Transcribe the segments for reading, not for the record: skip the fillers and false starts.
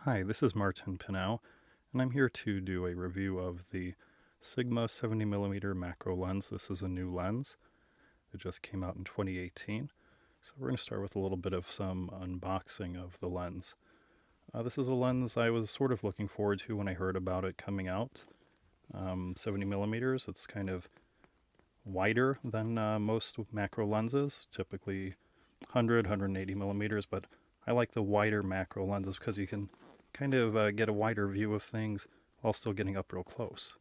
Hi, this is Martin Pinau, and I'm here to do a review of the Sigma 70mm macro lens. This is a new lens. It just came out in 2018. So we're going to start with a little bit of some unboxing of the lens. This is a lens I was sort of looking forward to when I heard about it coming out. 70 millimeters, it's kind of wider than most macro lenses, typically 100, 180 millimeters, but I like the wider macro lenses because you can kind of get a wider view of things while still getting up real close.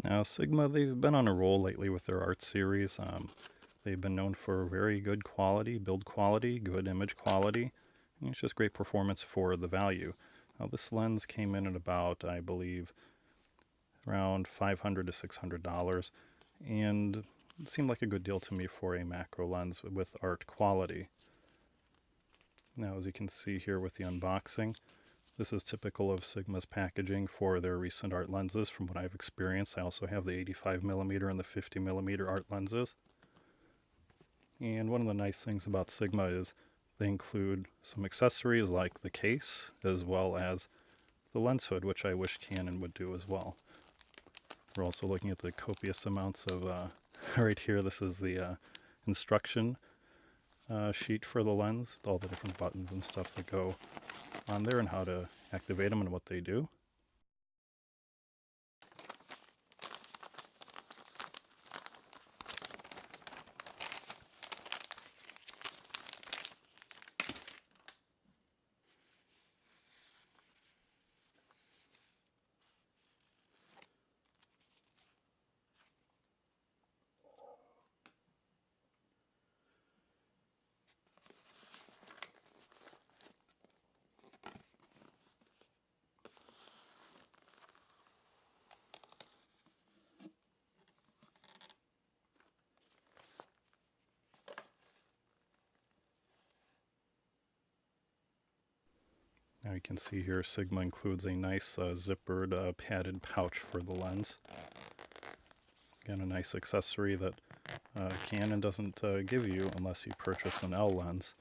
Now, Sigma, they've been on a roll lately with their art series. They've been known for very good quality, build quality, good image quality, and it's just great performance for the value. Now, this lens came in at about, I believe, around $500 to $600, and it seemed like a good deal to me for a macro lens with art quality. Now, as you can see here with the unboxing, this is typical of Sigma's packaging for their recent art lenses from what I've experienced. I also have the 85mm and the 50mm art lenses. And one of the nice things about Sigma is they include some accessories like the case as well as the lens hood, which I wish Canon would do as well. We're also looking at the copious amounts of, right here, this is the instruction sheet for the lens, all the different buttons and stuff that go on there and how to activate them and what they do. Now you can see here Sigma includes a nice zippered padded pouch for the lens. Again, a nice accessory that Canon doesn't give you unless you purchase an L lens.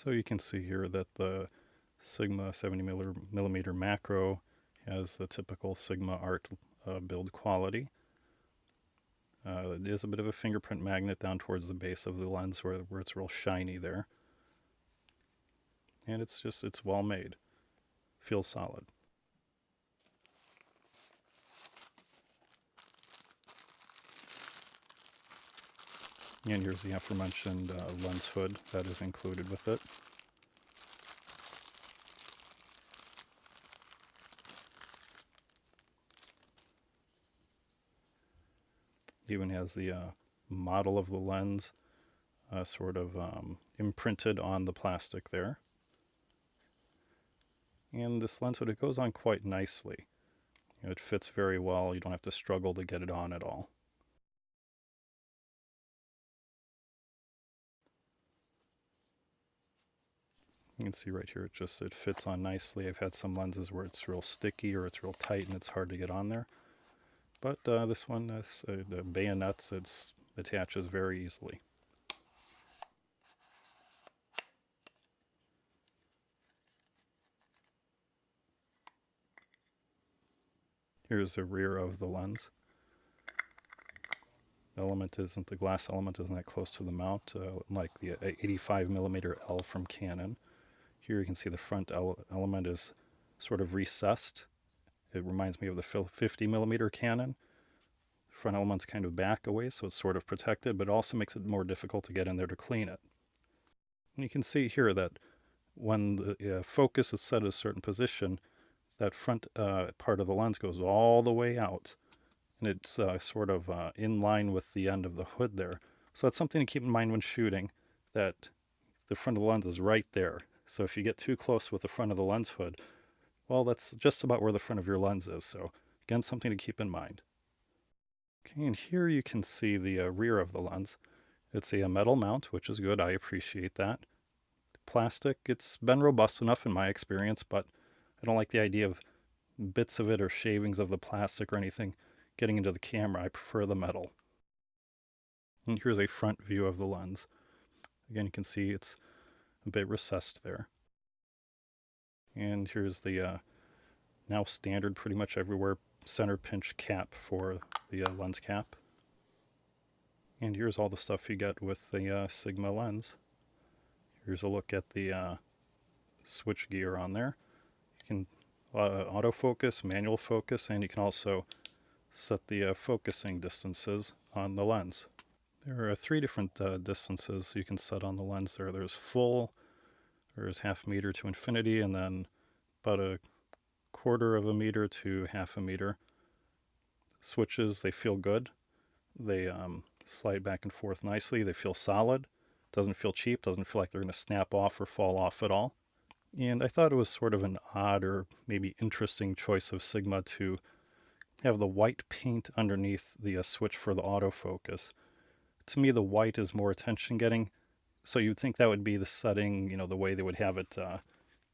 So you can see here that the Sigma 70mm macro has the typical Sigma art build quality. It is a bit of a fingerprint magnet down towards the base of the lens where it's real shiny there. And it's well made. Feels solid. And here's the aforementioned lens hood that is included with it. It even has the model of the lens sort of imprinted on the plastic there. And this lens hood, it goes on quite nicely. It fits very well. You don't have to struggle to get it on at all. You can see right here, it fits on nicely. I've had some lenses where it's real sticky or it's real tight and it's hard to get on there. But this one, the bayonets, it attaches very easily. Here's the rear of the lens. The glass element isn't that close to the mount, like the 85mm L from Canon. Here you can see the front element is sort of recessed. It reminds me of the 50mm Canon. The front element's kind of back away, so it's sort of protected, but it also makes it more difficult to get in there to clean it. And you can see here that when the focus is set at a certain position, that front part of the lens goes all the way out, and it's sort of in line with the end of the hood there. So that's something to keep in mind when shooting, that the front of the lens is right there. So if you get too close with the front of the lens hood, well, that's just about where the front of your lens is. So again, something to keep in mind. Okay, and here you can see the rear of the lens. It's a metal mount, which is good. I appreciate that. Plastic, it's been robust enough in my experience, but I don't like the idea of bits of it or shavings of the plastic or anything getting into the camera. I prefer the metal. And here's a front view of the lens. Again, you can see it's a bit recessed there. And here's the now standard pretty much everywhere center pinch cap for the lens cap. And here's all the stuff you get with the Sigma lens. Here's a look at the switch gear on there. You can autofocus, manual focus, and you can also set the focusing distances on the lens. There are 3 different distances you can set on the lens there. There's full, there's half a meter to infinity, and then about a quarter of a meter to half a meter. Switches, they feel good. They slide back and forth nicely. They feel solid. Doesn't feel cheap. Doesn't feel like they're going to snap off or fall off at all. And I thought it was sort of an odd or maybe interesting choice of Sigma to have the white paint underneath the switch for the autofocus. To me, the white is more attention getting. So you'd think that would be the setting, the way they would have it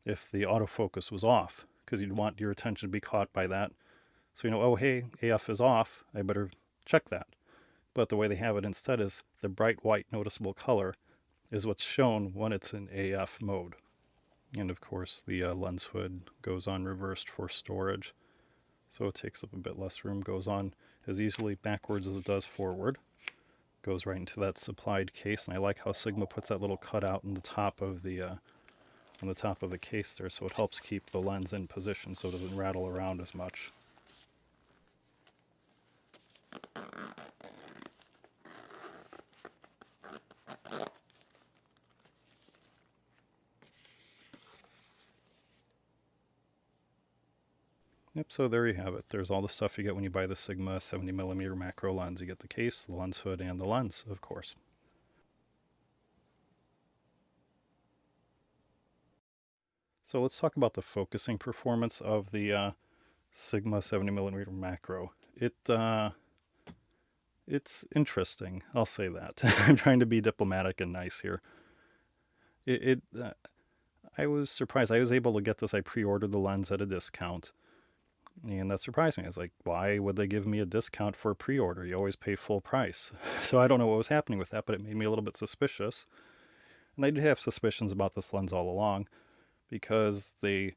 if the autofocus was off, because you'd want your attention to be caught by that. So, oh, hey, AF is off. I better check that. But the way they have it instead is the bright white noticeable color is what's shown when it's in AF mode. And of course, the lens hood goes on reversed for storage. So it takes up a bit less room, goes on as easily backwards as it does forward. Goes right into that supplied case, and I like how Sigma puts that little cutout in the top of the on the top of the case there, so it helps keep the lens in position so it doesn't rattle around as much. Yep, so there you have it. There's all the stuff you get when you buy the Sigma 70mm macro lens. You get the case, the lens hood, and the lens, of course. So let's talk about the focusing performance of the Sigma 70mm macro. It's interesting, I'll say that. I'm trying to be diplomatic and nice here. I was surprised. I was able to get this. I pre-ordered the lens at a discount. And that surprised me. I was like, why would they give me a discount for a pre-order? You always pay full price. So I don't know what was happening with that, but it made me a little bit suspicious. And I did have suspicions about this lens all along because they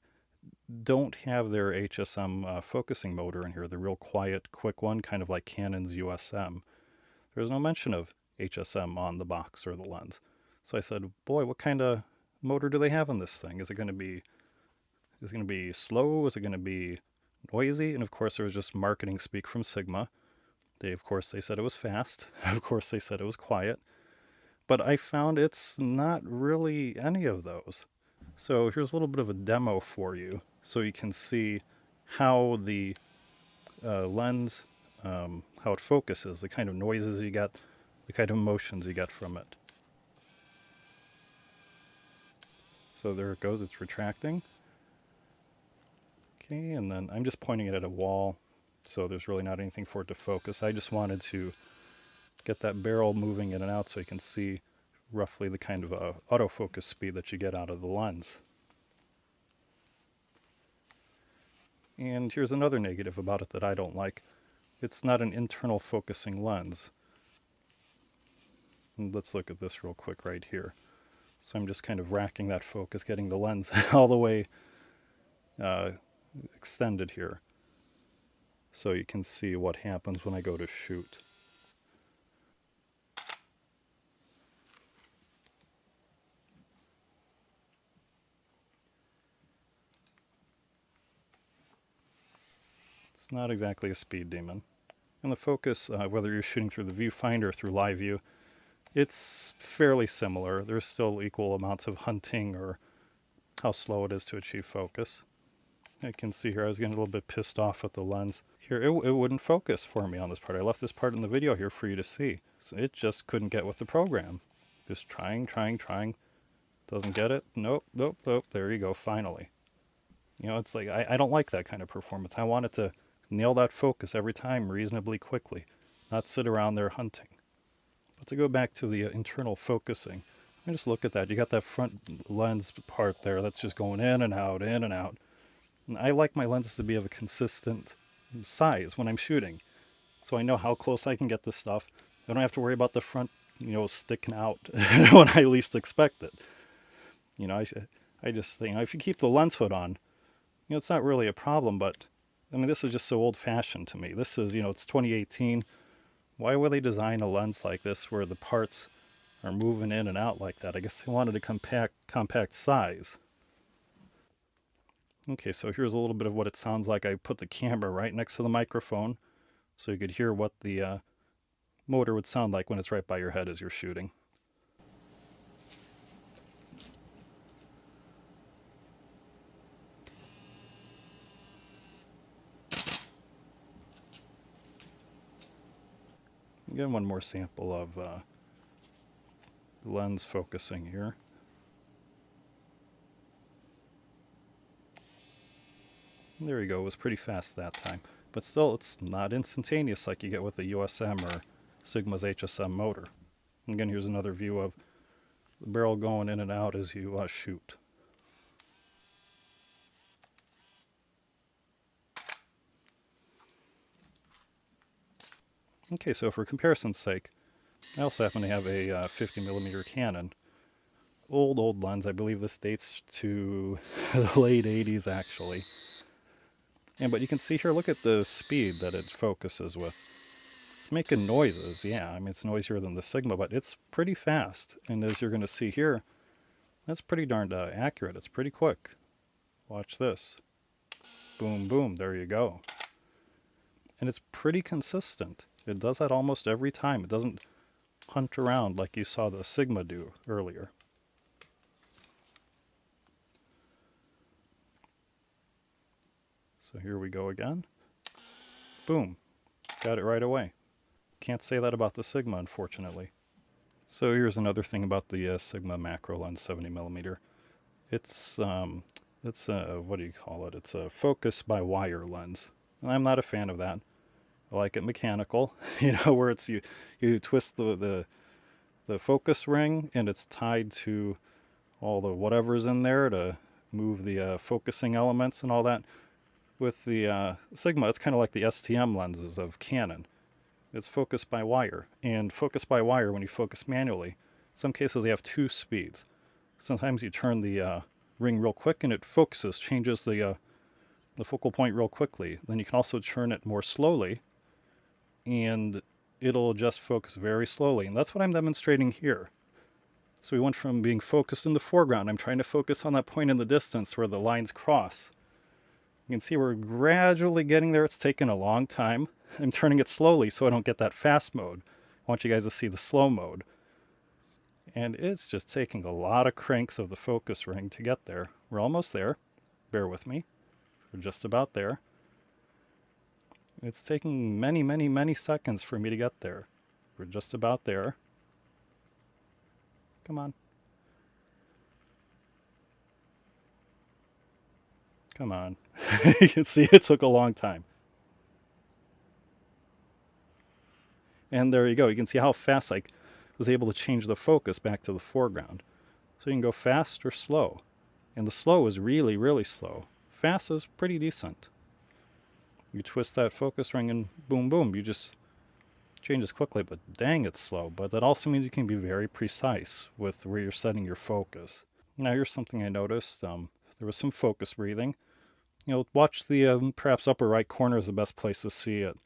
don't have their HSM focusing motor in here, the real quiet, quick one, kind of like Canon's USM. There's no mention of HSM on the box or the lens. So I said, boy, what kind of motor do they have on this thing? Is it going to be slow? Is it going to be noisy? And of course, there was just marketing speak from Sigma. They said it was fast. Of course, they said it was quiet. But I found it's not really any of those. So here's a little bit of a demo for you so you can see how the lens, how it focuses, the kind of noises you get, the kind of motions you get from it. So there it goes, it's retracting. Okay, and then I'm just pointing it at a wall, so there's really not anything for it to focus. I just wanted to get that barrel moving in and out so you can see roughly the kind of autofocus speed that you get out of the lens. And here's another negative about it that I don't like. It's not an internal focusing lens. And let's look at this real quick right here. So I'm just kind of racking that focus, getting the lens all the way extended here. So you can see what happens when I go to shoot. It's not exactly a speed demon. And the focus, whether you're shooting through the viewfinder or through live view, it's fairly similar. There's still equal amounts of hunting or how slow it is to achieve focus. I can see here I was getting a little bit pissed off with the lens. Here, it wouldn't focus for me on this part. I left this part in the video here for you to see. So it just couldn't get with the program. Just trying. Doesn't get it. Nope. There you go, finally. You know, it's like, I don't like that kind of performance. I want it to nail that focus every time reasonably quickly, not sit around there hunting. But to go back to the internal focusing, I just look at that. You got that front lens part there that's just going in and out, in and out. And I like my lenses to be of a consistent size when I'm shooting, so I know how close I can get this stuff. I don't have to worry about the front, sticking out when I least expect it. You know, I just think if you keep the lens hood on, it's not really a problem. But I mean, this is just so old-fashioned to me. This is, it's 2018. Why would they design a lens like this where the parts are moving in and out like that? I guess they wanted a compact size. Okay, so here's a little bit of what it sounds like. I put the camera right next to the microphone so you could hear what the motor would sound like when it's right by your head as you're shooting. Again, one more sample of lens focusing here. There you go, it was pretty fast that time. But still, it's not instantaneous like you get with the USM or Sigma's HSM motor. Again, here's another view of the barrel going in and out as you shoot. Okay, so for comparison's sake, I also happen to have a 50mm Canon. Old lens. I believe this dates to the late 80s actually. But you can see here, look at the speed that it focuses with. It's making noises, yeah. I mean, it's noisier than the Sigma, but it's pretty fast. And as you're going to see here, that's pretty darned accurate. It's pretty quick. Watch this. Boom, boom, there you go. And it's pretty consistent. It does that almost every time. It doesn't hunt around like you saw the Sigma do earlier. So here we go again. Boom. Got it right away. Can't say that about the Sigma, unfortunately. So here's another thing about the Sigma macro lens 70mm. It's what do you call it? It's a focus by wire lens. And I'm not a fan of that. I like it mechanical, where it's you twist the focus ring and it's tied to all the whatever's in there to move the focusing elements and all that. With the Sigma, it's kind of like the STM lenses of Canon. It's focus by wire. And focus by wire, when you focus manually, in some cases they have two speeds. Sometimes you turn the ring real quick and it focuses, changes the focal point real quickly. Then you can also turn it more slowly and it'll just focus very slowly. And that's what I'm demonstrating here. So we went from being focused in the foreground. I'm trying to focus on that point in the distance where the lines cross. You can see we're gradually getting there. It's taken a long time. I'm turning it slowly so I don't get that fast mode. I want you guys to see the slow mode. And it's just taking a lot of cranks of the focus ring to get there. We're almost there. Bear with me. We're just about there. It's taking many seconds for me to get there. We're just about there. Come on. Come on. You can see it took a long time. And there you go. You can see how fast I was able to change the focus back to the foreground. So you can go fast or slow. And the slow is really slow. Fast is pretty decent. You twist that focus ring and boom, boom. You just changes quickly, but dang, it's slow. But that also means you can be very precise with where you're setting your focus. Now here's something I noticed. There was some focus breathing. Watch the perhaps upper right corner is the best place to see it.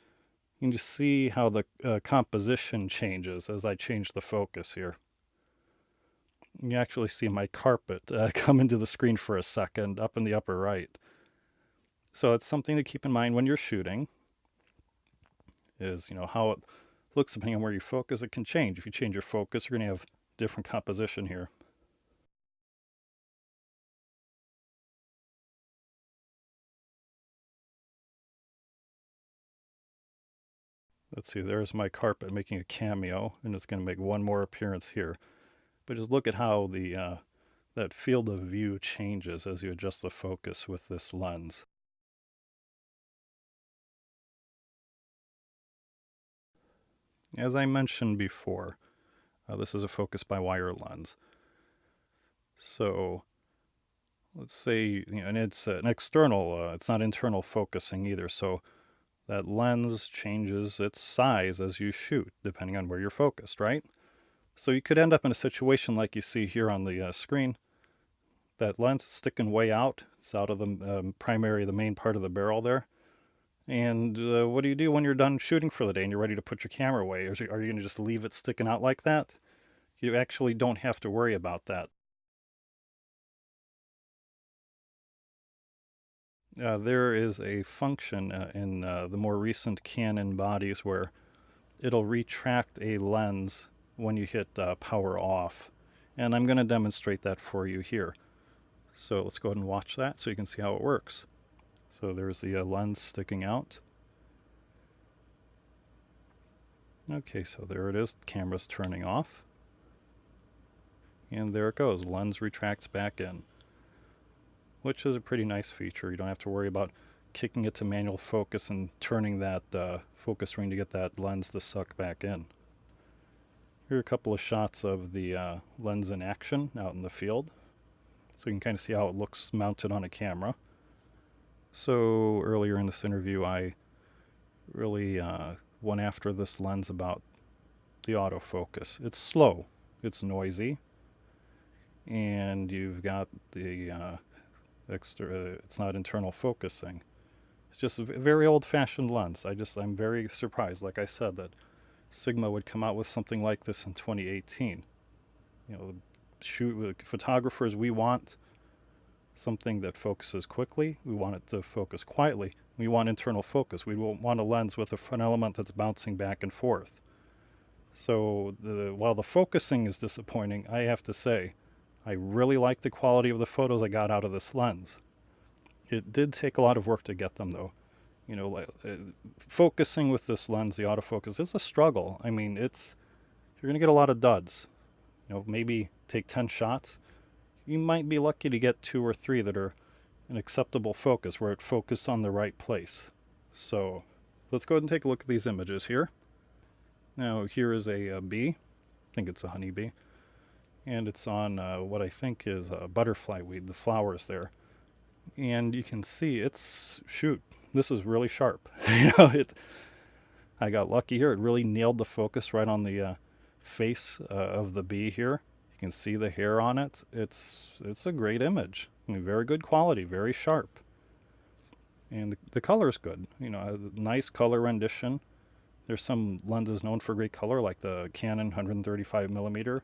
You can just see how the composition changes as I change the focus here. You actually see my carpet come into the screen for a second up in the upper right. So it's something to keep in mind when you're shooting is, how it looks depending on where you focus. It can change. If you change your focus, you're going to have different composition here. Let's see, there's my carpet making a cameo, and it's going to make one more appearance here. But just look at how that field of view changes as you adjust the focus with this lens. As I mentioned before, this is a focus by wire lens. So let's say, and it's an external, it's not internal focusing either. So that lens changes its size as you shoot, depending on where you're focused, right? So you could end up in a situation like you see here on the screen. That lens is sticking way out. It's out of the the main part of the barrel there. And what do you do when you're done shooting for the day and you're ready to put your camera away? Are you going to just leave it sticking out like that? You actually don't have to worry about that. There is a function in the more recent Canon bodies where it'll retract a lens when you hit power off. And I'm going to demonstrate that for you here. So let's go ahead and watch that so you can see how it works. So there's the lens sticking out. Okay, so there it is. Camera's turning off. And there it goes. Lens retracts back in, which is a pretty nice feature. You don't have to worry about kicking it to manual focus and turning that focus ring to get that lens to suck back in. Here are a couple of shots of the lens in action out in the field. So you can kind of see how it looks mounted on a camera. So earlier in this interview, I really went after this lens about the autofocus. It's slow, it's noisy, and you've got the it's not internal focusing. It's just a very old-fashioned lens. I'm very surprised, like I said, that Sigma would come out with something like this in 2018. You know, photographers, we want something that focuses quickly. We want it to focus quietly. We want internal focus. We won't want a lens with a front element that's bouncing back and forth. So while the focusing is disappointing, I have to say, I really like the quality of the photos I got out of this lens. It did take a lot of work to get them, though. You know, focusing with this lens, the autofocus, is a struggle. I mean, you're going to get a lot of duds. You know, maybe take 10 shots. You might be lucky to get 2 or 3 that are an acceptable focus, where it focuses on the right place. So let's go ahead and take a look at these images here. Now here is a bee. I think it's a honeybee. And it's on what I think is a butterfly weed, the flowers there. And you can see this is really sharp. You know, I got lucky here. It really nailed the focus right on the face of the bee here. You can see the hair on it. It's a great image. I mean, very good quality, very sharp. And the color is good. You know, a nice color rendition. There's some lenses known for great color, like the Canon 135 millimeter.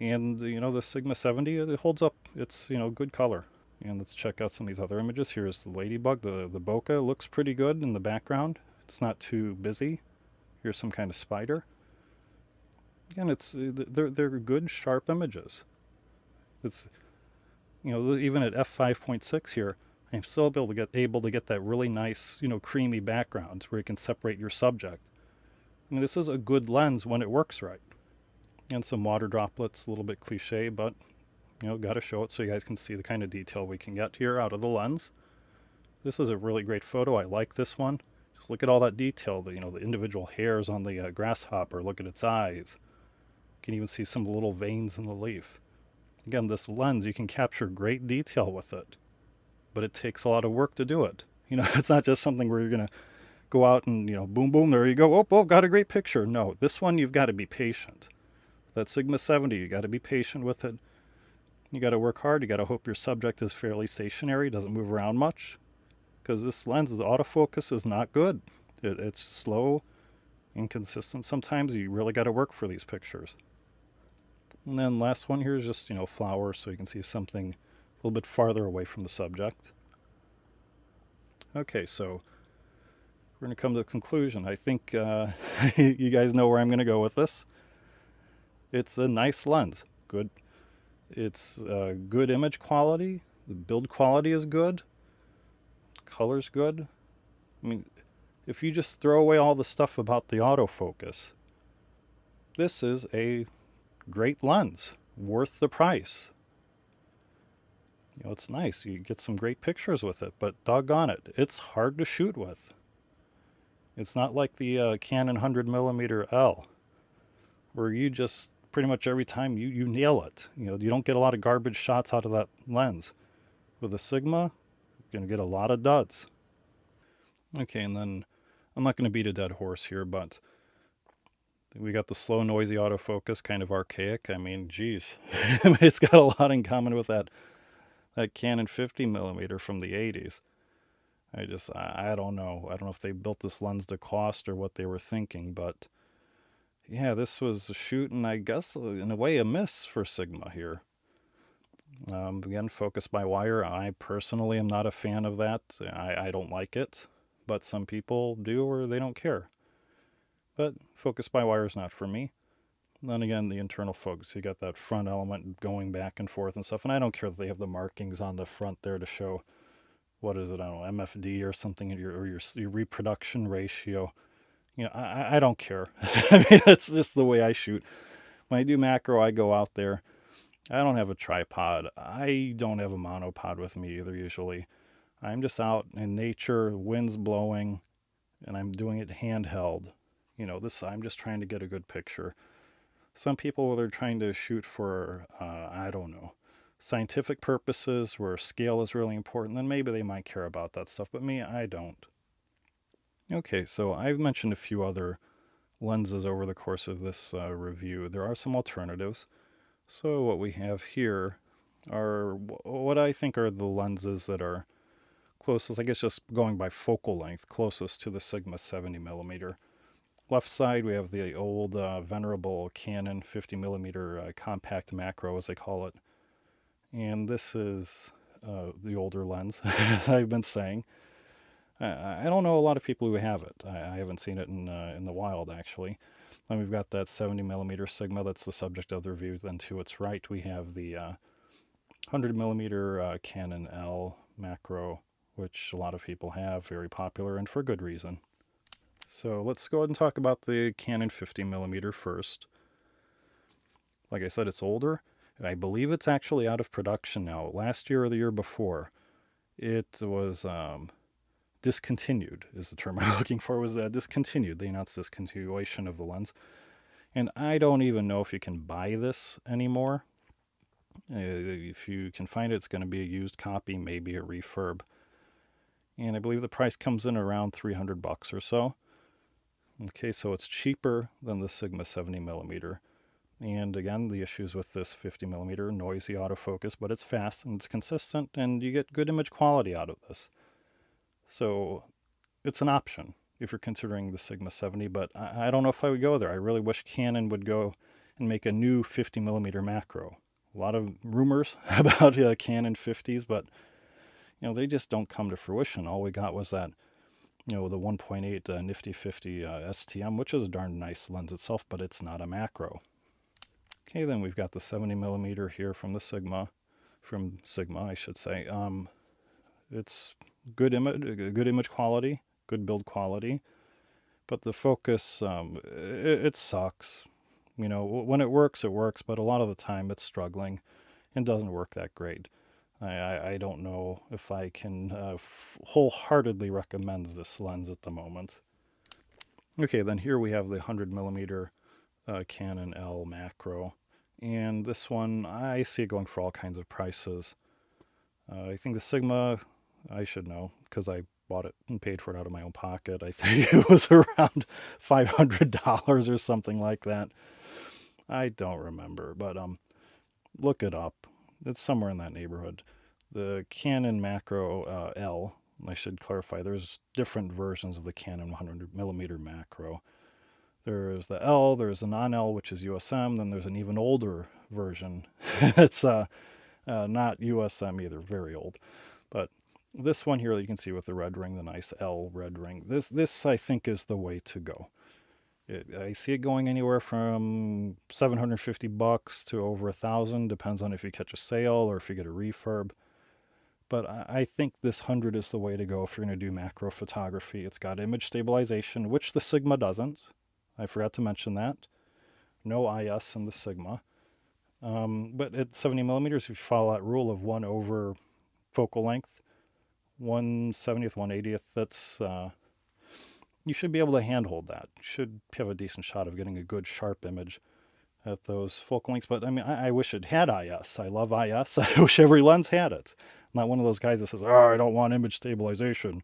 And, you know, the Sigma 70, it holds up. It's, you know, good color. And let's check out some of these other images. Here's the ladybug. The bokeh looks pretty good in the background. It's not too busy. Here's some kind of spider. Again, they're good, sharp images. It's, you know, even at f5.6 here, I'm still able to get that really nice, you know, creamy background where you can separate your subject. I mean, this is a good lens when it works right. And some water droplets, a little bit cliche, but, you know, got to show it so you guys can see the kind of detail we can get here out of the lens. This is a really great photo. I like this one. Just look at all that detail, the individual hairs on the grasshopper. Look at its eyes. You can even see some little veins in the leaf. Again, this lens, you can capture great detail with it, but it takes a lot of work to do it. You know, it's not just something where you're going to go out and, you know, boom, boom, there you go. Oh, got a great picture. No, this one, you've got to be patient. That Sigma 70, you got to be patient with it. You got to work hard. You got to hope your subject is fairly stationary, doesn't move around much. Because this lens, the autofocus is not good. It's slow, inconsistent sometimes. You really got to work for these pictures. And then last one here is just, you know, flowers, so you can see something a little bit farther away from the subject. Okay, so we're going to come to a conclusion. I think you guys know where I'm going to go with this. It's a nice lens. Good. It's good image quality. The build quality is good. Color's good. I mean, if you just throw away all the stuff about the autofocus, this is a great lens, worth the price. It's nice. You get some great pictures with it, but doggone it, it's hard to shoot with. It's not like the Canon 100mm L, where you just pretty much every time you nail it. You don't get a lot of garbage shots out of that lens. With a Sigma, you're going to get a lot of duds. Okay, and then I'm not going to beat a dead horse here, but we got the slow, noisy autofocus, kind of archaic. I mean, geez, it's got a lot in common with that Canon 50mm from the 80s. I don't know. I don't know if they built this lens to cost or what they were thinking, but yeah, this was a shoot, and I guess in a way a miss for Sigma here. Again, focus by wire. I personally am not a fan of that. I don't like it, but some people do or they don't care. But focus by wire is not for me. And then again, the internal focus. You got that front element going back and forth and stuff, and I don't care that they have the markings on the front there to show what is it? I don't know, MFD or something, or your reproduction ratio. I don't care. I mean, that's just the way I shoot. When I do macro, I go out there. I don't have a tripod. I don't have a monopod with me either, usually. I'm just out in nature, wind's blowing, and I'm doing it handheld. I'm just trying to get a good picture. Some people, they're trying to shoot for, I don't know, scientific purposes where scale is really important, then maybe they might care about that stuff, but me, I don't. Okay, so I've mentioned a few other lenses over the course of this review. There are some alternatives. So what we have here are what I think are the lenses that are closest, I guess just going by focal length, closest to the Sigma 70mm. Left side, we have the old venerable Canon 50mm compact macro, as they call it. And this is the older lens, as I've been saying. I don't know a lot of people who have it. I haven't seen it in the wild, actually. Then we've got that 70mm Sigma that's the subject of the review. Then to its right, we have the 100mm Canon L macro, which a lot of people have, very popular, and for good reason. So let's go ahead and talk about the Canon 50mm first. Like I said, it's older. I believe it's actually out of production now. Last year or the year before, it was discontinued, is the term I'm looking for, was discontinued. They announced discontinuation of the lens. And I don't even know if you can buy this anymore. If you can find it, it's going to be a used copy, maybe a refurb. And I believe the price comes in around $300 or so. Okay, so it's cheaper than the Sigma 70mm. And again, the issues with this 50mm, noisy autofocus, but it's fast and it's consistent, and you get good image quality out of this. So it's an option if you're considering the Sigma 70, but I don't know if I would go there. I really wish Canon would go and make a new 50mm macro. A lot of rumors about Canon 50s, but they just don't come to fruition. All we got was that the 1.8 Nifty 50 STM, which is a darn nice lens itself, but it's not a macro. Okay, then we've got the 70mm here from Sigma, I should say. It's good image quality, good build quality, but the focus, it sucks. When it works, but a lot of the time it's struggling and doesn't work that great. I don't know if I can wholeheartedly recommend this lens at the moment. Okay, then here we have the 100mm Canon L macro, and this one, I see it going for all kinds of prices. I think the Sigma, I should know, because I bought it and paid for it out of my own pocket. I think it was around $500 or something like that. I don't remember, but look it up. It's somewhere in that neighborhood. The Canon Macro L, I should clarify, there's different versions of the Canon 100mm macro. There's the L, there's the non-L, which is USM, then there's an even older version. It's not USM either, very old. But this one here that you can see with the red ring, the nice L red ring, this I think is the way to go. I see it going anywhere from $750 to over $1,000, depends on if you catch a sale or if you get a refurb. But I think this 100 is the way to go if you're going to do macro photography. It's got image stabilization, which the Sigma doesn't. I forgot to mention that. No IS in the Sigma. But at 70 millimeters, if you follow that rule of 1 over focal length, 1/70th, 1/80th, that's you should be able to handhold that. You should have a decent shot of getting a good sharp image at those focal lengths. But I mean, I wish it had IS. I love IS. I wish every lens had it. I'm not one of those guys that says, "Oh, I don't want image stabilization.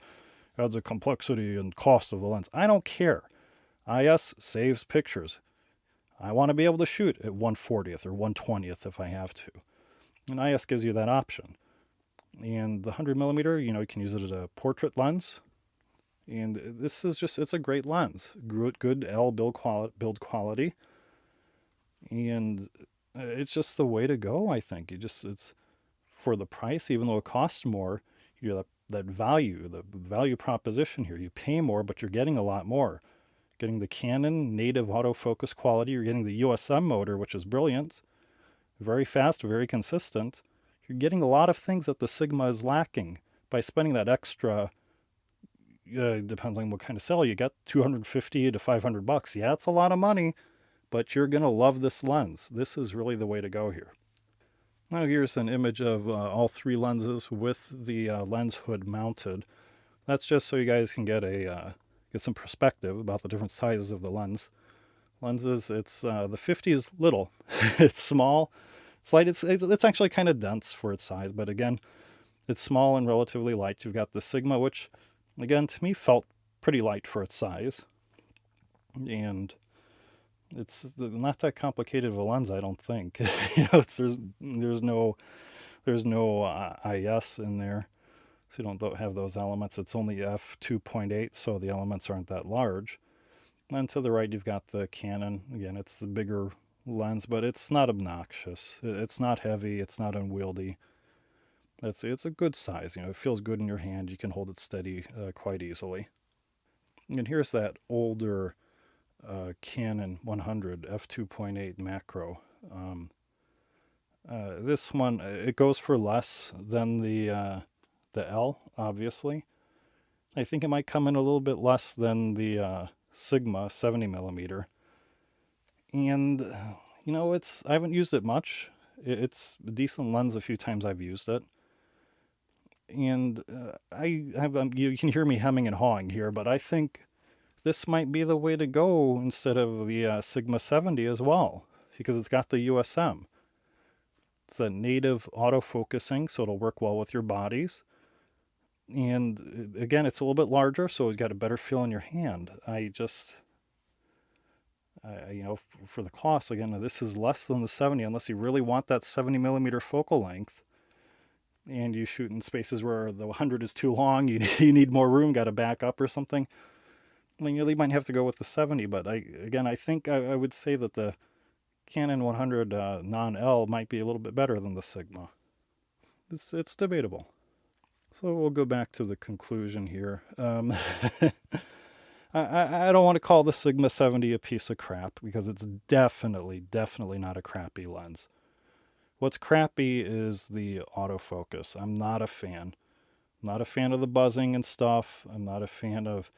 It adds a complexity and cost of the lens." I don't care. IS saves pictures. I want to be able to shoot at 1/40th or 1/20th if I have to. And IS gives you that option. And the 100 millimeter, you can use it as a portrait lens. And this is it's a great lens. Good L build quality. And it's just the way to go, I think. It's for the price, even though it costs more, you have that value, the value proposition here. You pay more, but you're getting a lot more. Getting the Canon native autofocus quality. You're getting the USM motor, which is brilliant. Very fast, very consistent. You're getting a lot of things that the Sigma is lacking by spending that extra. Depends on what kind of cell you get, $250 to $500. Yeah, it's a lot of money, but you're gonna love this lens. This is really the way to go here. Now here's an image of all three lenses with the lens hood mounted. That's just so you guys can get some perspective about the different sizes of the lenses. It's the 50 is little, it's small, it's light. It's actually kind of dense for its size, but again, it's small and relatively light. You've got the Sigma, which again to me felt pretty light for its size, and it's not that complicated of a lens, I don't think. There's no IS in there, so you don't have those elements. It's only f2.8, so the elements aren't that large. And to the right, you've got the Canon. Again, it's the bigger lens, but it's not obnoxious. It's not heavy. It's not unwieldy. It's a good size. It feels good in your hand. You can hold it steady quite easily. And here's that older Canon 100 f2.8 macro. This one, it goes for less than the L, obviously. I think it might come in a little bit less than the Sigma 70 millimeter. And I haven't used it much. It's a decent lens a few times I've used it. And you can hear me hemming and hawing here, but I think this might be the way to go instead of the Sigma 70 as well, because it's got the USM. It's a native autofocusing, so it'll work well with your bodies. And again, it's a little bit larger, so it's got a better feel in your hand. For the cost, again, this is less than the 70, unless you really want that 70 millimeter focal length. And you shoot in spaces where the 100 is too long, you need more room, got to back up or something. I mean, you really might have to go with the 70, but I think I would say that the Canon 100 non-L might be a little bit better than the Sigma. It's debatable. So we'll go back to the conclusion here. I don't want to call the Sigma 70 a piece of crap, because it's definitely not a crappy lens. What's crappy is the autofocus. I'm not a fan. I'm not a fan of the buzzing and stuff. I'm not a fan of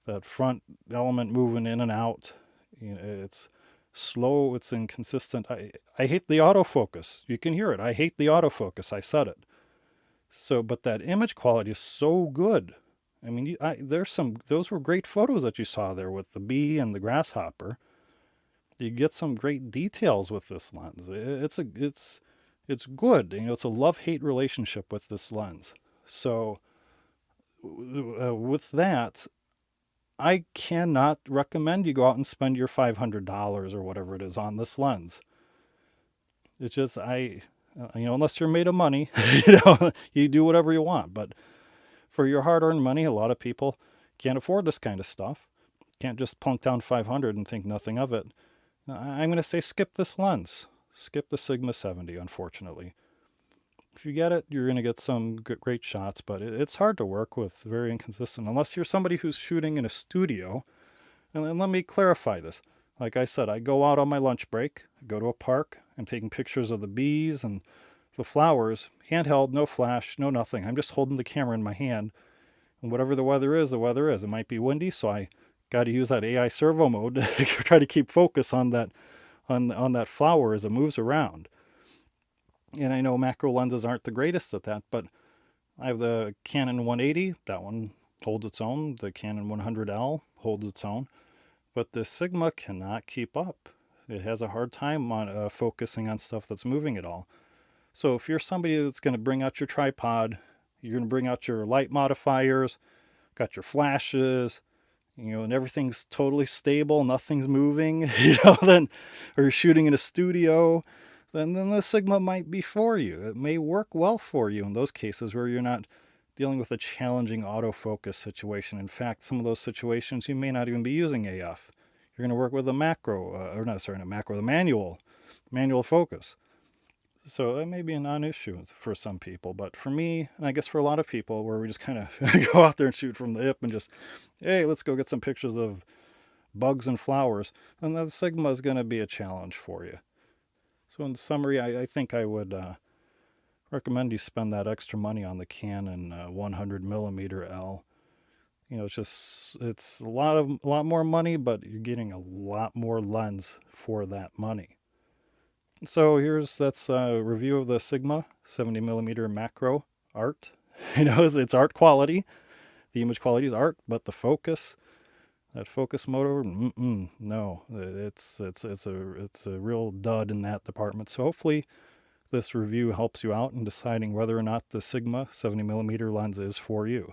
that front element moving in and out. It's slow. It's inconsistent. I hate the autofocus. You can hear it. I hate the autofocus. I said it. But that image quality is so good. I mean, those were great photos that you saw there with the bee and the grasshopper. You get some great details with this lens. It's good. It's a love-hate relationship with this lens. So with that, I cannot recommend you go out and spend your $500 or whatever it is on this lens. It's just, unless you're made of money, you do whatever you want. But for your hard-earned money, a lot of people can't afford this kind of stuff. Can't just plunk down $500 and think nothing of it. I'm going to say skip this lens. Skip the Sigma 70, unfortunately. If you get it, you're going to get some great shots, but it's hard to work with, very inconsistent, unless you're somebody who's shooting in a studio. And let me clarify this. Like I said, I go out on my lunch break, go to a park, I'm taking pictures of the bees and the flowers, handheld, no flash, no nothing. I'm just holding the camera in my hand, and whatever the weather is, the weather is. It might be windy, so I got to use that AI servo mode to try to keep focus on that on that flower as it moves around. And I know macro lenses aren't the greatest at that, but I have the Canon 180. That one holds its own. The Canon 100L holds its own. But the Sigma cannot keep up. It has a hard time on focusing on stuff that's moving at all. So if you're somebody that's going to bring out your tripod, you're going to bring out your light modifiers, got your flashes, and everything's totally stable, nothing's moving, then, or you're shooting in a studio, then the Sigma might be for you. It may work well for you in those cases where you're not dealing with a challenging autofocus situation. In fact, some of those situations you may not even be using AF. You're going to work with a macro, the manual focus. So that may be a non-issue for some people, but for me, and I guess for a lot of people, where we just kind of go out there and shoot from the hip and just, hey, let's go get some pictures of bugs and flowers, then the Sigma is going to be a challenge for you. So in summary, I think I would recommend you spend that extra money on the Canon 100mm L. It's a lot more money, but you're getting a lot more lens for that money. So that's a review of the Sigma 70mm macro art. It's art quality. The image quality is art, but the focus, that focus motor, no, it's a real dud in that department. So hopefully this review helps you out in deciding whether or not the Sigma 70mm lens is for you.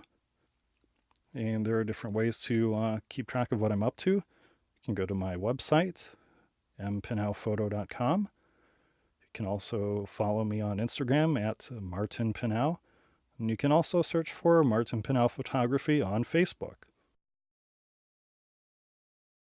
And there are different ways to keep track of what I'm up to. You can go to my website, mpinowphoto.com. You can also follow me on Instagram at Martin Pinow. And you can also search for Martin Pinow Photography on Facebook.